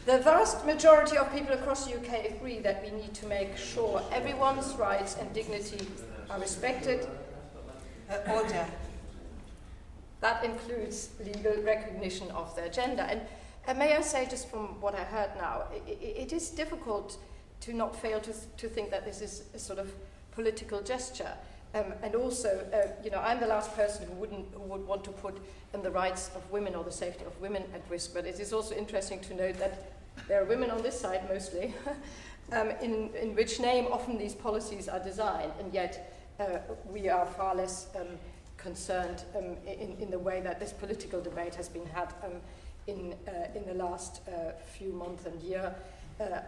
The vast majority of people across the UK agree that we need to make sure everyone's rights and dignity are respected. Order. That includes legal recognition of their gender. And may I say, just from what I heard now, it is difficult to not fail to think that this is a sort of political gesture. And also, I'm the last person who would want to put the rights of women or the safety of women at risk. But it is also interesting to note that there are women on this side mostly, in which name often these policies are designed, and yet we are far less concerned in the way that this political debate has been had in the last few months and year.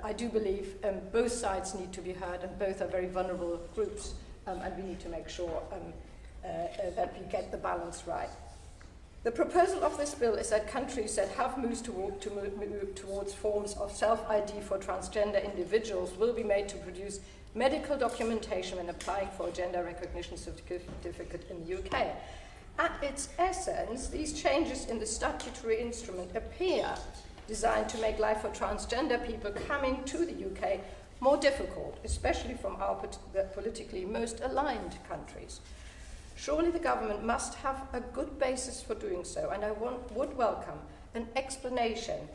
I do believe both sides need to be heard, and both are very vulnerable groups, and we need to make sure that we get the balance right. The proposal of this bill is that countries that have moved towards forms of self-ID for transgender individuals will be made to produce medical documentation when applying for a gender recognition certificate in the UK. At its essence, these changes in the statutory instrument appear designed to make life for transgender people coming to the UK more difficult, especially from our politically most aligned countries. Surely the government must have a good basis for doing so, and I would welcome an explanation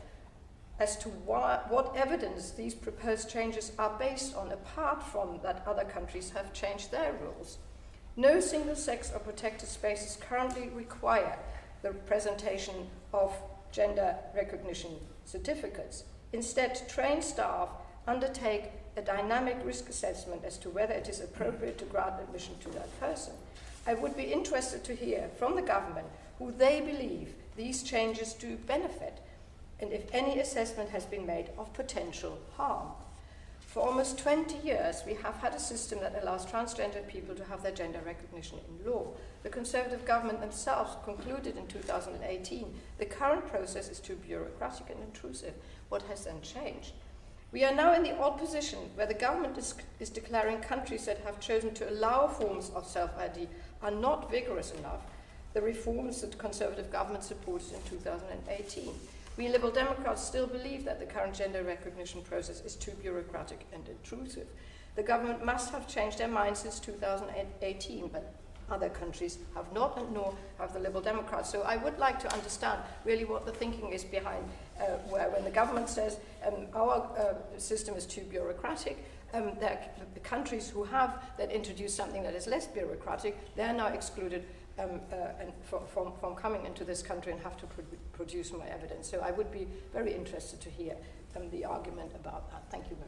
as to what evidence these proposed changes are based on, apart from that other countries have changed their rules. No single-sex or protected spaces currently require the presentation of gender recognition certificates. Instead, trained staff undertake a dynamic risk assessment as to whether it is appropriate to grant admission to that person. I would be interested to hear from the government who they believe these changes do benefit, and if any assessment has been made of potential harm. For almost 20 years, we have had a system that allows transgender people to have their gender recognition in law. The Conservative government themselves concluded in 2018 the current process is too bureaucratic and intrusive. What has then changed? We are now in the odd position where the government is declaring countries that have chosen to allow forms of self-ID are not vigorous enough. The reforms that the Conservative government supported in 2018. We Liberal Democrats still believe that the current gender recognition process is too bureaucratic and intrusive. The government must have changed their minds since 2018, but other countries have not, and nor have the Liberal Democrats. So I would like to understand really what the thinking is behind when the government says our system is too bureaucratic. The countries who have that introduced something that is less bureaucratic, they're now excluded from coming into this country and have to produce more evidence. So I would be very interested to hear the argument about that. Thank you very much.